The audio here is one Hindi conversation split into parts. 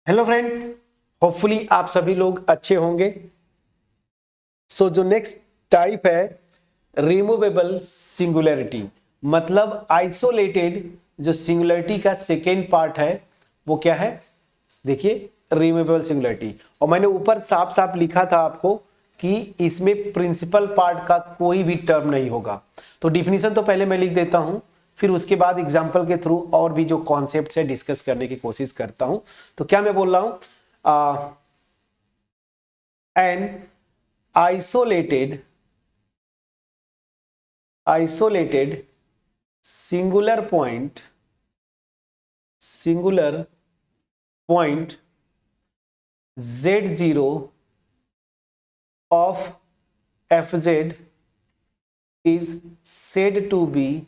हेलो फ्रेंड्स, होपफुली आप सभी लोग अच्छे होंगे। जो नेक्स्ट टाइप है रिमूवेबल सिंगुलैरिटी, मतलब आइसोलेटेड जो सिंगुलैरिटी का सेकेंड पार्ट है वो क्या है, देखिए रिमूवेबल सिंगुलैरिटी। और मैंने ऊपर साफ साफ लिखा था आपको कि इसमें प्रिंसिपल पार्ट का कोई भी टर्म नहीं होगा। तो डिफिनीशन तो पहले मैं लिख देता हूं, फिर उसके बाद एग्जाम्पल के थ्रू और भी जो कॉन्सेप्ट है डिस्कस करने की कोशिश करता हूं। तो क्या मैं बोल रहा हूं, N isolated singular point z0 of fz is said to be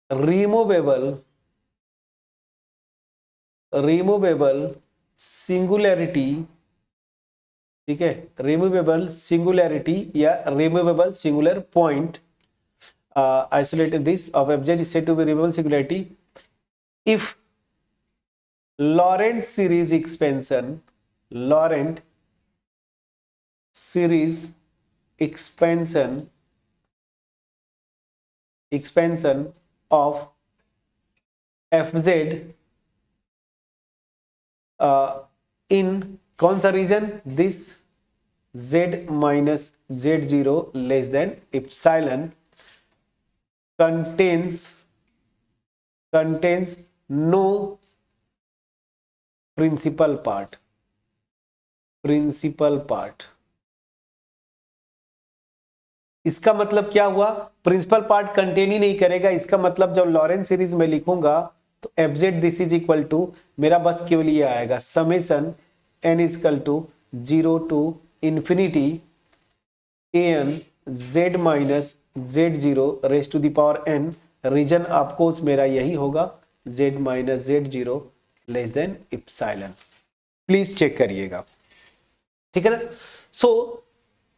removable singularity. ठीक है, रिमूवेबल सिंगुलैरिटी या removable singular point isolated this of fz is said to be removable singularity if Lorentz series expansion of fz in कौन सा region, this z minus z0 less than epsilon contains no principal part। इसका मतलब क्या हुआ, प्रिंसिपल पार्ट कंटेन ही नहीं करेगा। इसका मतलब जब लॉरेंस सीरीज में लिखूंगा तो fz this is equal to, मेरा बस केवल ये आएगा summation n is equal to 0 to infinity an z minus z0 raise to the power n। Region आपको मेरा यही होगा z minus z0 less than epsilon. Please check करिएगा, ठीक है ना।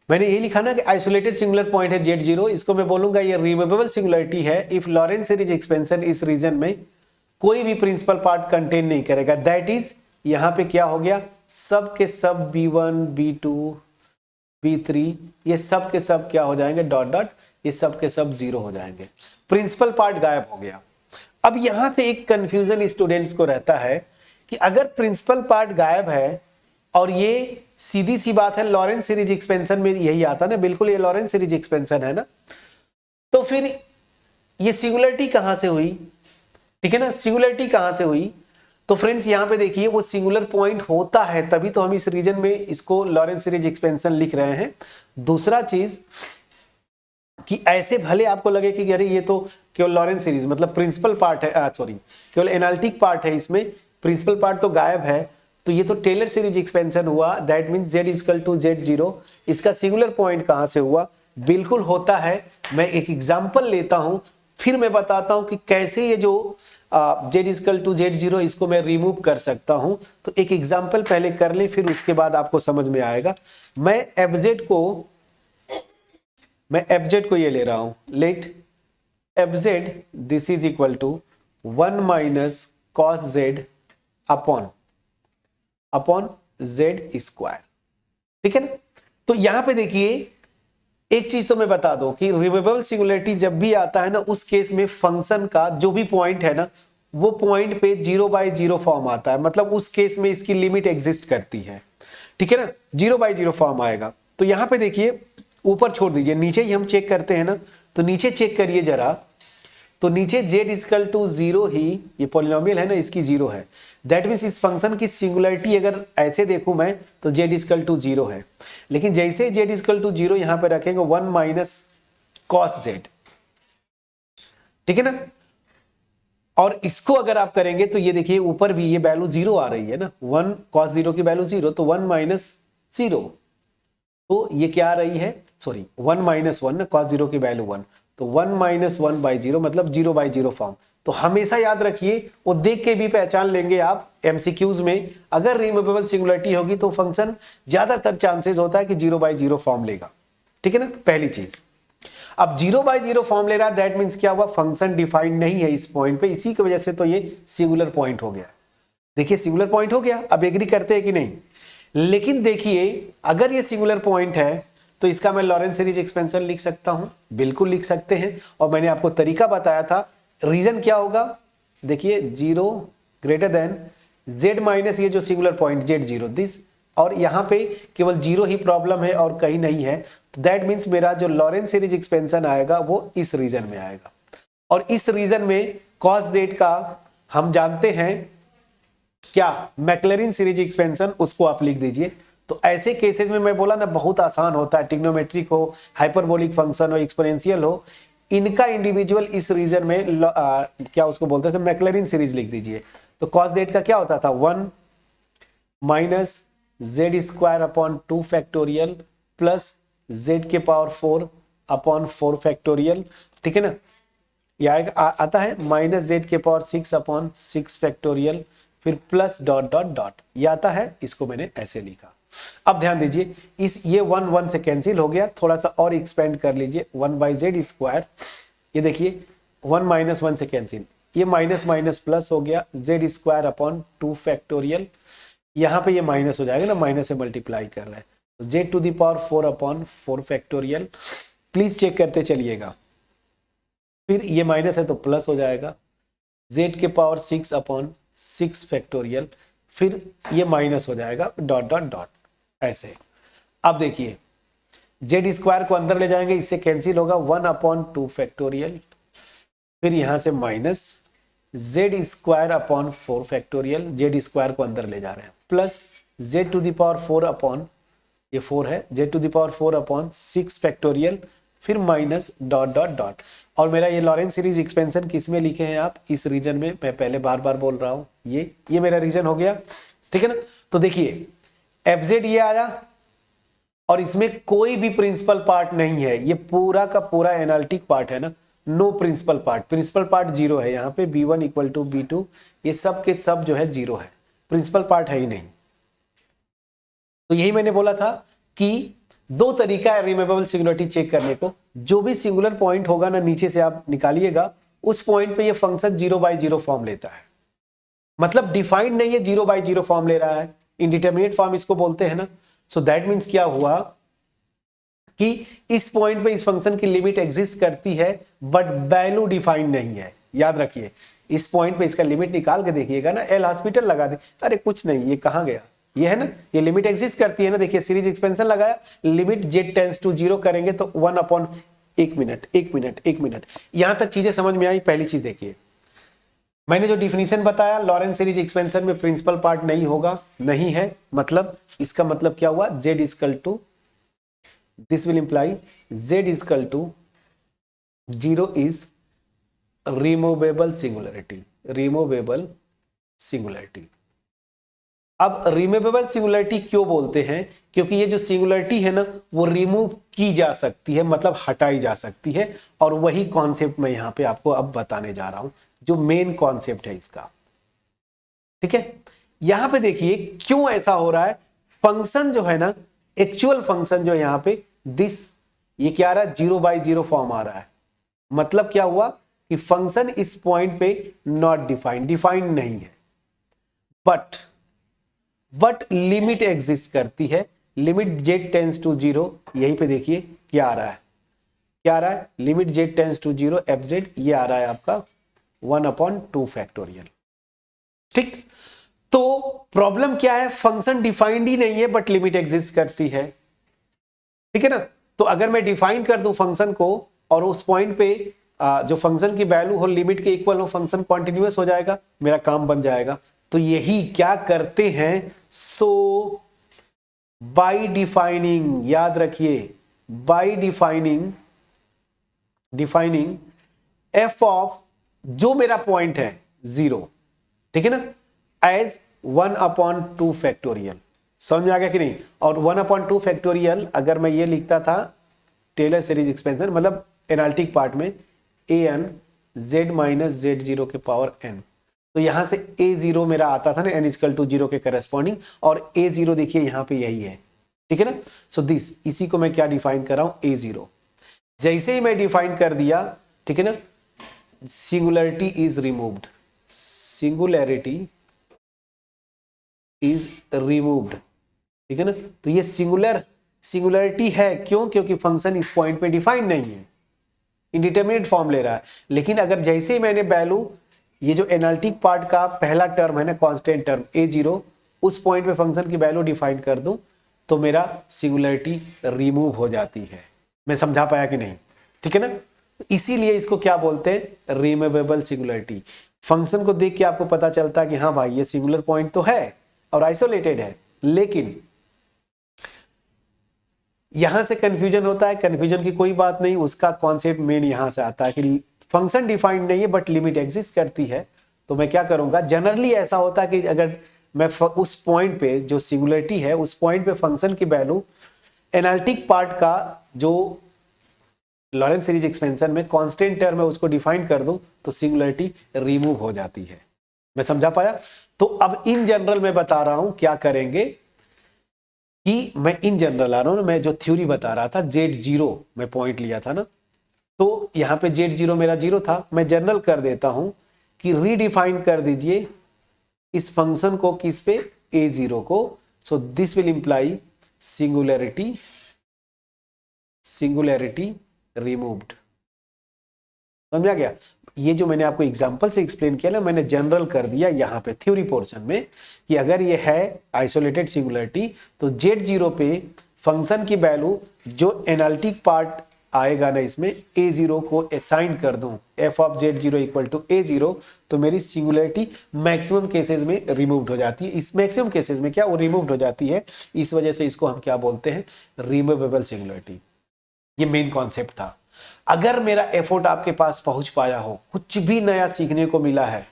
मैंने ये लिखा ना कि आइसोलेटेड सिंगुलर पॉइंट है z0, इसको मैं बोलूंगा ये रिमूवेबल सिंगुलरिटी है इफ लॉरेंस सीरीज एक्सपेंशन इस रीजन में कोई भी प्रिंसिपल पार्ट कंटेन नहीं करेगा। दैट इज यहां पे क्या हो गया, सब के सब b1 b2 b3 ये सब के सब क्या हो जाएंगे, डॉट डॉट, ये सब के सब जीरो हो जाएंगे, प्रिंसिपल पार्ट गायब हो गया। अब यहां से एक कंफ्यूजन स्टूडेंट्स को रहता है कि अगर प्रिंसिपल पार्ट गायब है, और ये सीधी सी बात है लॉरेंस सीरीज एक्सपेंशन में यही आता ना, बिल्कुल ये लॉरेंस सीरीज एक्सपेंशन है ना, तो फिर ये सिंगुलरिटी कहां से हुई, ठीक है ना, सिंगुलरिटी कहां से हुई। तो फ्रेंड्स यहां पे देखिए वो सिंगुलर पॉइंट होता है तभी तो हम इस रीजन में इसको लॉरेंस सीरीज एक्सपेंशन लिख रहे हैं। दूसरा चीज कि ऐसे भले आपको लगे कि अरे ये तो केवल लॉरेंस सीरीज मतलब प्रिंसिपल पार्ट है, सॉरी केवल एनालिटिक पार्ट है, इसमें प्रिंसिपल पार्ट तो गायब है, तो ये तो टेलर सीरीज एक्सपेंशन हुआ। That means z equal to z0, इसका सिंगुलर पॉइंट कहां से हुआ, बिल्कुल होता है। मैं एक एग्जांपल लेता हूं, फिर मैं बताता हूं कि कैसे ये जो z इक्वल टू z0 इसको मैं रिमूव कर सकता हूं। तो एक एग्जांपल पहले कर ले, फिर उसके बाद आपको समझ में आएगा। मैं fz को ये ले रहा हूं, let fz this is equal to 1 minus cos z upon z square, ठीक है ना। तो यहां पे देखिए एक चीज तो मैं बता दूं कि रिमूवेबल सिंगुलरिटी जब भी आता है ना, उस केस में फंक्शन का जो भी पॉइंट है ना, वो पॉइंट पे 0/0 फॉर्म आता है, मतलब उस केस में इसकी लिमिट एग्जिस्ट करती है, ठीक है ना, 0/0 फॉर्म आएगा। तो यहां पे देखिए ऊपर छोड़ दीजिए, नीचे ही हम चेक करते हैं ना, तो नीचे चेक करिए जरा, तो नीचे z इक्वल टू 0 ही, ये पॉलिनोमियल है ना, इसकी 0 है। दैट मीन्स इस फंक्शन की सिंगुलरिटी अगर ऐसे देखूं मैं तो z इक्वल टू 0 है, लेकिन जैसे z इक्वल टू 0 यहां पे रखेंगे 1 माइनस कॉस z, ठीक है ना। और इसको अगर आप करेंगे तो ये देखिए ऊपर भी ये वैल्यू 0 आ रही है ना, 1 कॉस 0 की वैल्यू 0, तो 1 माइनस 0, तो ये क्या आ रही है, सॉरी 1 माइनस 1 ना, कॉस 0 की वैल्यू 1, तो 1 माइनस 1/0 मतलब 0/0 फॉर्म। तो हमेशा याद रखिए, वो देख के भी पहचान लेंगे आप एमसीक्यूज में, अगर रिमूवेबल सिंगुलरिटी होगी तो फंक्शन ज्यादातर चांसेस होता है कि 0/0 फॉर्म लेगा, ठीक है ना, पहली चीज। अब 0/0 फॉर्म ले रहा है, दैट मीन्स क्या हुआ, फंक्शन डिफाइंड नहीं है इस पॉइंट पे, इसी की वजह से तो ये सिंगुलर पॉइंट हो गया। देखिए सिंगुलर पॉइंट हो गया, अब एग्री करते हैं कि नहीं। लेकिन देखिए अगर ये सिंगुलर पॉइंट है तो इसका मैं लॉरेंस सीरीज एक्सपेंशन लिख सकता हूं, बिल्कुल लिख सकते हैं। और मैंने आपको तरीका बताया था, रीजन क्या होगा, देखिए 0 ग्रेटर देन z माइनस ये जो सिंगुलर पॉइंट z0 दिस, और यहां पे केवल 0 ही प्रॉब्लम है और कहीं नहीं है, तो दैट मीन्स मेरा जो लॉरेंस सीरीज एक्सपेंशन आएगा वो इस रीजन में आएगा। और इस रीजन में cos z का हम जानते हैं क्या, मैक्लैरिन सीरीज एक्सपेंशन, उसको आप लिख दीजिए। तो ऐसे केसेस में मैं बोला ना बहुत आसान होता है, ट्रिग्नोमेट्रिक हो, हाइपरबोलिक फंक्शन हो, एक्सपोनेंशियल हो, इनका इंडिविजुअल इस रीजन में क्या उसको बोलते थे, मैक्लैरिन सीरीज लिख दीजिए। तो cos z का क्या होता था, 1 minus Z square upon 2 factorial plus z के पावर 4 अपॉन 4 फैक्टोरियल, ठीक है ना। यह आता है माइनस जेड के पावर 6 अपॉन 6 फैक्टोरियल, फिर प्लस डॉट डॉट डॉट, ये आता है, इसको मैंने ऐसे लिखा। अब ध्यान दीजिए इस ये 1 1 से कैंसिल हो गया, थोड़ा सा और एक्सपेंड कर लीजिए, 1/z स्क्वायर, ये देखिए 1 माइनस 1 से कैंसिल, ये माइनस माइनस प्लस हो गया, z स्क्वायर अपॉन 2 फैक्टोरियल, यहाँ पे ये माइनस हो जाएगा ना, माइनस से मल्टीप्लाई कर रहा है, तो z to the power 4 upon 4 factorial, please check करते चलिएगा। फिर ये माइनस है तो प्लस हो जाएगा, z के पावर 6 अपॉन 6 फैक्टोरियल, फिर ये माइनस हो जाएगा, डॉट डॉट डॉट ऐसे। अब देखिए जेड स्क्वायर को अंदर ले जाएंगे, इससे कैंसिल होगा, 1 अपॉन 2 फैक्टोरियल, फिर यहां से minus Z square upon 4 factorial, Z square को अंदर ले जा रहे हैं, plus Z to the power 4 upon, ये 4 है, Z to the power 4 upon 6 factorial, फिर माइनस डॉट डॉट डॉट। और मेरा ये लॉरेंस सीरीज एक्सपेंशन किस में लिखे हैं आप, इस रीजन में, मैं पहले बार बार बोल रहा हूं, ये मेरा रीजन हो गया, ठीक है ना। तो देखिए एफजेड ये आया, और इसमें कोई भी प्रिंसिपल पार्ट नहीं है, ये पूरा का पूरा एनालिटिक पार्ट है ना, no principal part, principal part 0 है, यहाँ पे b1 इक्वल टू b2, ये सब के सब जो है 0 है, प्रिंसिपल पार्ट है ही नहीं। तो यही मैंने बोला था कि दो तरीका है रिमूवेबल सिंगुलरिटी चेक करने को, जो भी सिंगुलर पॉइंट होगा ना नीचे से आप निकालिएगा, उस पॉइंट पे ये फंक्शन 0/0 फॉर्म लेता है, मतलब डिफाइंड नहीं है, 0/0 फॉर्म ले रहा है, इंडिटरमिनेट फॉर्म इसको बोलते हैं ना। सो दैट मीन्स क्या हुआ कि इस पॉइंट पे इस फंक्शन की लिमिट एग्जिस्ट करती है बट वैल्यू डिफाइंड नहीं है, याद रखिए। इस पॉइंट पे इसका लिमिट निकाल के देखिएगा ना, एल हॉस्पिटल लगा दे, अरे कुछ नहीं, ये कहां गया, ये है ना, ये लिमिट एग्जिस्ट करती है ना, देखिए सीरीज एक्सपेंशन लगाया, लिमिट z टेंड्स टू 0 करेंगे तो 1 अपॉन 1 मिनट, यहां तक चीजें समझ में आई। पहली चीज देखिए, मैंने जो डिफिनीशन बताया, लॉरेंस सीरीज एक्सपेंशन में प्रिंसिपल पार्ट नहीं होगा, नहीं है, मतलब इसका मतलब क्या हुआ, z equal to, this will imply z equal to 0 is removable singularity, removable singularity. अब रिमूवेबल सिंगुलरिटी क्यों बोलते हैं, क्योंकि ये जो सिंगुलरिटी है ना वो रिमूव की जा सकती है, मतलब हटाई जा सकती है, और वही कॉन्सेप्ट मैं यहां पे आपको अब बताने जा रहा हूं, जो मेन कॉन्सेप्ट है इसका, ठीक है। यहां पे देखिए क्यों ऐसा हो रहा है, फंक्शन जो है ना, एक्चुअल फंक्शन जो यहां पे दिस, ये क्या आ रहा है, 0/0 फॉर्म आ रहा है, मतलब क्या हुआ कि फंक्शन इस पॉइंट पे नॉट डिफाइंड, डिफाइंड नहीं है, बट लिमिट एग्जिस्ट करती है, लिमिट z टेंड्स टू 0, यहीं पे देखिए क्या आ रहा है, क्या आ रहा है, limit z tends to 0 fz, ये आ रहा है आपका 1 अपॉन 2 फैक्टोरियल, ठीक। तो प्रॉब्लम क्या है, फंक्शन डिफाइंड ही नहीं है बट लिमिट एग्जिस्ट करती है, ठीक है ना। तो अगर मैं डिफाइन कर दूं फंक्शन को, और उस पॉइंट पे जो फंक्शन की वैल्यू हो लिमिट के इक्वल हो, फंक्शन कॉन्टिन्यूअस हो जाएगा, मेरा काम बन जाएगा। तो यही क्या करते हैं, सो बाय डिफाइनिंग, याद रखिए, बाय डिफाइनिंग एफ ऑफ जो मेरा पॉइंट है 0, ठीक है ना, एज 1 अपॉन 2 फैक्टोरियल, समझ में आ गया कि नहीं। और 1 अपॉन 2 फैक्टोरियल अगर मैं ये लिखता था टेलर सीरीज एक्सपेंशन, मतलब एनालिटिक पार्ट में an z माइनस z0 के पावर n, तो यहां से a0 मेरा आता था ना n इक्वल टू 0 के करस्पॉन्डिंग, और a0 देखिए यहां पे यही है, ठीक है ना। सो दिस, इसी को मैं क्या डिफाइन कर रहा हूं, a0, जैसे ही मैं डिफाइन कर दिया, ठीक है ना, singularity is removed, singularity is removed, ठीक है ना। तो ये सिंगुलरिटी है, क्यों? क्योंकि फंक्शन इस पॉइंट पे डिफाइन नहीं है, इंडिटरमिनेट फॉर्म ले रहा है। लेकिन अगर जैसे ही मैंने वैल्यू, ये जो एनालिटिक पार्ट का पहला टर्म है ना, कांस्टेंट टर्म a0, उस पॉइंट पे फंक्शन की वैल्यू डिफाइन कर दूं तो मेरा सिंगुलरिटी रिमूव हो जाती है। मैं समझा पाया कि नहीं? ठीक है ना। इसीलिए इसको क्या बोलते हैं? Removable singularity. फंक्शन को देख के आपको पता चलता है कि हाँ भाई ये सिंगुलर पॉइंट तो है और आइसोलेटेड है, लेकिन यहां से कंफ्यूजन होता है। कंफ्यूजन की कोई बात नहीं, उसका कॉन्सेप्ट मेन यहां से आता है कि फंक्शन डिफाइंड नहीं है बट लिमिट एग्जिस्ट करती है। तो मैं क्या करूंगा, जनरली ऐसा होता है कि अगर मैं उस पॉइंट पे जो सिंगुलरिटी है, उस पॉइंट पे फंक्शन की वैल्यू एनालिटिक पार्ट का जो लॉरेंस सीरीज एक्सपेंशन में कांस्टेंट टर्म है उसको डिफाइन कर दूं तो सिंगुलरिटी रिमूव हो जाती है। मैं समझा पाया? तो अब इन जनरल मैं बता रहा हूं क्या करेंगे कि मैं इन जनरल आ रहा हूं ना, मैं जो थ्योरी बता रहा था Z0 मैं पॉइंट लिया था ना, तो यहां पे Z0 मेरा 0 था। मैं जनरल कर देता हूं कि रीडिफाइन कर दीजिए इस फंक्शन को, किस पे? a0 को। So this will imply singularity removed. समझ आ गया? ये जो मैंने आपको एग्जांपल से एक्सप्लेन किया ना, मैंने जनरल कर दिया यहाँ पे थ्योरी पोर्शन में कि अगर ये है आइसोलेटेड सिंगुलरिटी तो Z0 पे फंक्शन की वैल्यू जो एनालिटिक पार्ट आएगा ना, इसमें a0 को असाइन कर दूं, f of Z0 equal to a0, तो मेरी सिंगुलरिटी मैक्सिमम केसेस में रिमूव्ड हो जाती है। इस मैक्सिमम केसेस में क्या वो रिमूव्ड हो जाती है, इस वजह से इसको हम क्या बोलते हैं? Removable singularity. ये मेन कॉन्सेप्ट था। अगर मेरा एफर्ट आपके पास पहुंच पाया हो, कुछ भी नया सीखने को मिला है,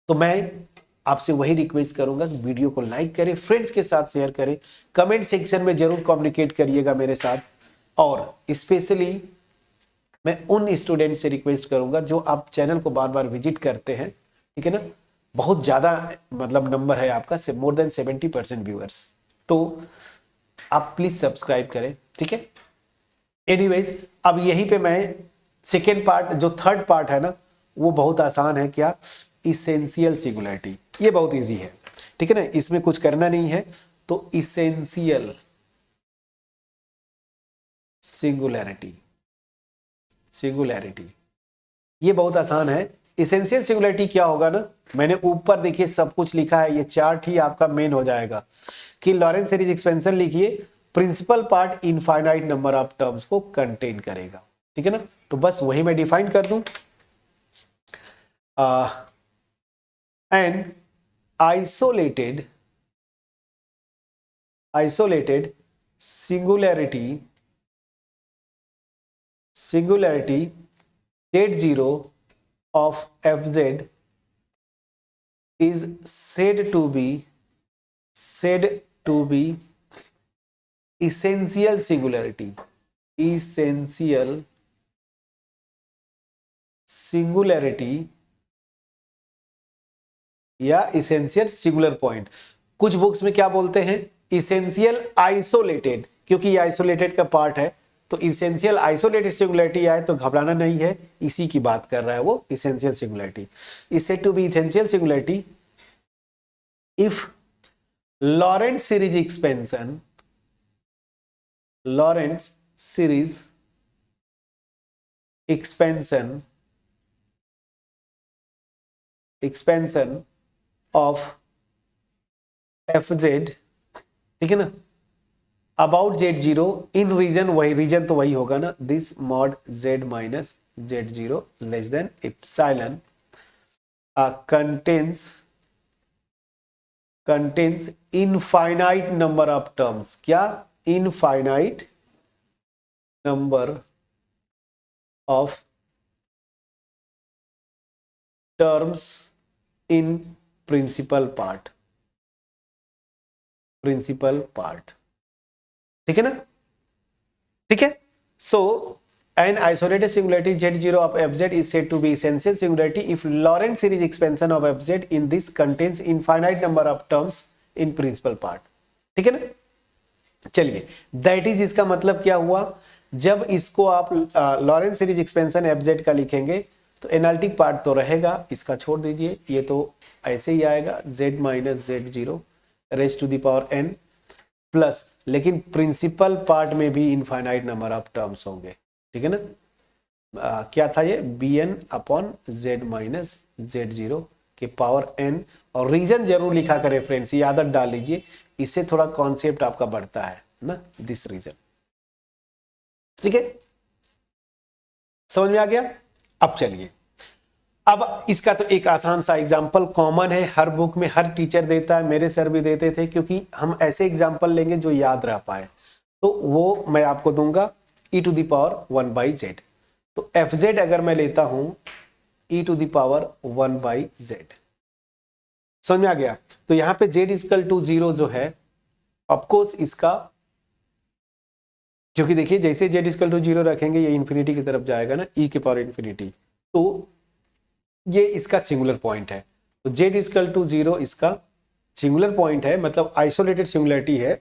तो मैं आपसे वही रिक्वेस्ट करूंगा कि वीडियो को लाइक करें, फ्रेंड्स के साथ शेयर करें, कमेंट सेक्शन में जरूर कम्युनिकेट करिएगा मेरे साथ। और स्पेशली मैं उन स्टूडेंट से रिक्वेस्ट करूंगा जो आप चैनल को बार बार विजिट करते हैं, ठीक है ना, बहुत ज्यादा मतलब नंबर है आपका, मोर देन 70% व्यूअर्स, तो आप प्लीज सब्सक्राइब करें, ठीक है। एनीवेज, अब यहीं पे मैं सेकेंड पार्ट, जो थर्ड पार्ट है ना, वो बहुत आसान है। क्या? Essential singularity. ये बहुत इजी है, ठीक है ना, इसमें कुछ करना नहीं है। तो इसेंशियल सिंगुलरिटी ये बहुत आसान है। इसेंशियल सिंगुलरिटी क्या होगा ना, मैंने ऊपर देखिए सब कुछ लिखा है, ये चार्ट ही आपका मेन हो जाएगा कि लॉरेंस सीरीज एक्सपेंशन लिखिए, principal part infinite number of terms को कंटेन करेगा, ठीक है ना। तो बस वही मैं डिफाइन कर दूं, an isolated singularity Z0 of fz is said to be essential singularity या इसेंशियल सिंगुलर पॉइंट। कुछ बुक्स में क्या बोलते हैं? इसेंशियल आइसोलेटेड, क्योंकि ये आइसोलेटेड का पार्ट है। तो इसेंशियल आइसोलेटेड सिंगुलरिटी आए तो घबराना नहीं है, इसी की बात कर रहा है वो, essential singularity is said to be essential singularity if Laurent series expansion of fz, ठीक है ना, अबाउट Z0 इन रीजन, वही रीजन तो वही होगा ना, this mod z minus Z0 less than epsilon contains infinite number of terms। क्या? infinite number of terms in principal part, ठीक है ना, ठीक है। सो an isolated singularity Z0 of fz is said to be essential singularity if Lorentz series expansion of fz in this contains infinite number of terms in principal part, ठीक है ना। चलिए, दैट इज इसका मतलब क्या हुआ जब इसको आप Lawrence series expansion F Z का लिखेंगे तो एनालिटिक पार्ट तो रहेगा, इसका छोड़ दीजिए, ये तो ऐसे ही आएगा z minus z zero raise to the power n plus, लेकिन प्रिंसिपल पार्ट में भी इनफाइनाइट नंबर ऑफ टर्म्स होंगे, ठीक है ना। क्या था ये bn upon z minus z zero के पावर n, और रीजन जरूर लिखा करें फ्रेंड्स, ये आदत डाल लीजिए, इससे थोड़ा कॉन्सेप्ट आपका बढ़ता है ना, दिस रीजन, ठीक है, समझ में आ गया। अब चलिए, अब इसका तो एक आसान सा एग्जांपल कॉमन है, हर बुक में हर टीचर देता है, मेरे सर भी देते थे, क्योंकि हम ऐसे एग्जांपल लेंगे जो याद रह पाए, तो वो मैं आपको दूंगा e to the power 1 by z. तो एफ जेड अगर मैं लेता हूं e to the power 1 by z, समझ में आ गया। तो यहां पे z इजकल टू 0 जो है, ऑफकोर्स इसका, क्योंकि देखिए जैसे z इजकल टू 0 रखेंगे ये इंफिनिटी की तरफ जाएगा ना, e के पावर इंफिनिटी, तो ये इसका सिंगुलर पॉइंट है। तो z इजकल टू 0 इसका सिंगुलर पॉइंट है, मतलब आइसोलेटेड सिंगुलरिटी है,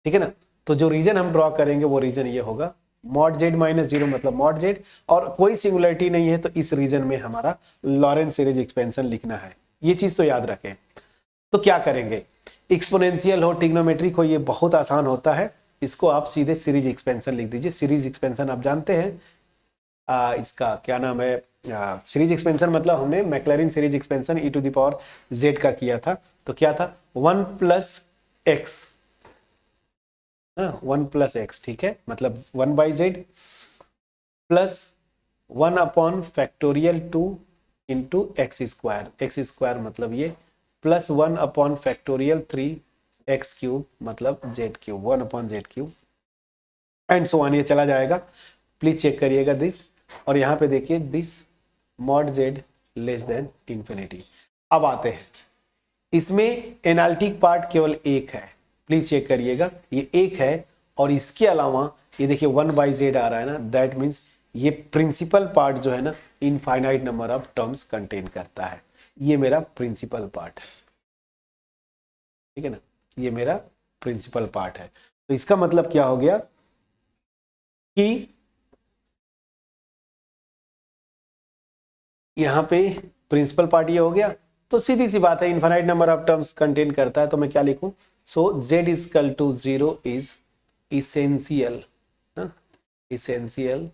ठीक है ना। तो जो रीजन हम ड्रॉ करेंगे वो रीजन ये होगा मॉड z माइनस जीरो, मतलब मॉड z, और कोई सिंगुलरिटी नहीं है, तो इस रीजन में हमारा लॉरेंस सीरीज एक्सपेंशन लिखना है, ये चीज तो याद रखें। तो क्या करेंगे, एक्सपोनेंशियल हो ट्रिग्नोमेट्रिक हो, ये बहुत आसान होता है, इसको आप सीधे सीरीज एक्सपेंशन लिख दीजिए। सीरीज एक्सपेंशन आप जानते हैं, इसका क्या नाम है, सीरीज एक्सपेंशन मतलब हमने Maclaurin series expansion e to the power z का किया था, तो क्या था 1 प्लस एक्स, 1 प्लस एक्स, ठीक है, मतलब 1 by Z plus 1 upon factorial 2 into X square मतलब ये, plus 1 upon factorial 3 X cube मतलब Z cube, 1 upon Z cube and so on, ये चला जाएगा। प्लीज चेक करिएगा दिस, और यहाँ पे देखिए this mod Z less than infinity. अब आते हैं, इसमें एनालिटिक पार्ट केवल एक है, प्लीज चेक करिएगा, ये एक है, और इसके अलावा ये देखिए 1 बाई जेड आ रहा है ना, दैट मीन्स ये प्रिंसिपल पार्ट जो है ना infinite number of terms contain करता है, ये मेरा प्रिंसिपल पार्ट है, ठीक है ना, ये मेरा प्रिंसिपल पार्ट है। तो इसका मतलब क्या हो गया कि यहां पे प्रिंसिपल पार्ट ये हो गया, तो सीधी सी बात है infinite number of terms contain करता है, तो मैं क्या लिखूं, so z equal to 0 is essential, essential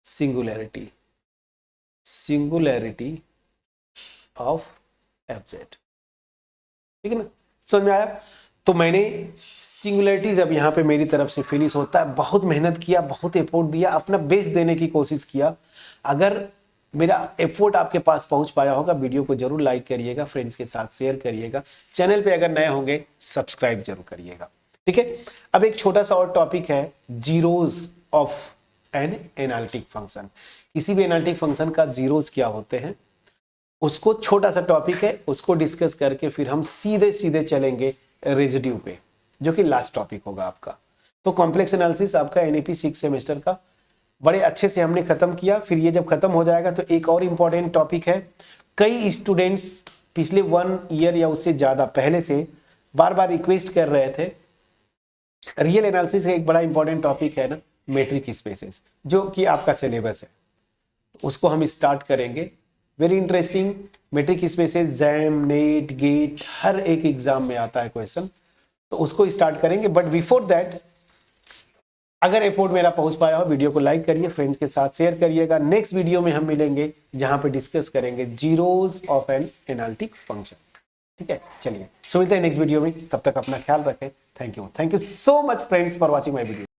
singularity of f z, ठीक है ना, समझ में आया। तो मैंने सिंगुलैरिटीज अब यहाँ पे मेरी तरफ से फिनिश होता है, बहुत मेहनत किया, बहुत एफर्ट दिया, अपना बेस्ट देने की कोशिश किया। अगर मेरा एफर्ट आपके पास पहुंच पाया होगा, वीडियो को जरूर लाइक करिएगा, फ्रेंड्स के साथ शेयर करिएगा, चैनल पे अगर नए होंगे सब्सक्राइब जरूर करिएगा, ठीक है। अब एक छोटा सा और टॉपिक है, zeros of an analytic function. किसी भी एनालिटिक फंक्शन का जीरोज क्या होते हैं, उसको छोटा सा टॉपिक है, उसको डिस्कस करके फिर हम सीधे सीधे चलेंगे रेजिड्यू पे, जो कि लास्ट टॉपिक होगा आपका। तो कॉम्प्लेक्स एनालिसिस आपका एनईपी 6 सेमेस्टर का बड़े अच्छे से हमने खत्म किया। फिर ये जब खत्म हो जाएगा तो एक और इम्पॉर्टेंट टॉपिक है, कई स्टूडेंट्स पिछले 1 ईयर या उससे ज्यादा पहले से बार बार रिक्वेस्ट कर रहे थे, रियल एनालिसिस का एक बड़ा इंपॉर्टेंट टॉपिक है ना मेट्रिक स्पेसेस, जो कि आपका सिलेबस है, उसको हम स्टार्ट करेंगे। Very interesting, metric spaces JAM NET GATE हर एक एग्जाम में आता है क्वेश्चन, तो उसको स्टार्ट करेंगे। बट बिफोर दैट, अगर एफर्ट मेरा पहुंच पाया हो, वीडियो को लाइक करिए, फ्रेंड्स के साथ शेयर करिएगा। नेक्स्ट वीडियो में हम मिलेंगे जहां पे डिस्कस करेंगे zeros of an analytic function, ठीक है। चलिए, सो मिलते हैं नेक्स्ट वीडियो में, तब तक अपना ख्याल रखें। Thank you so much friends for watching my video.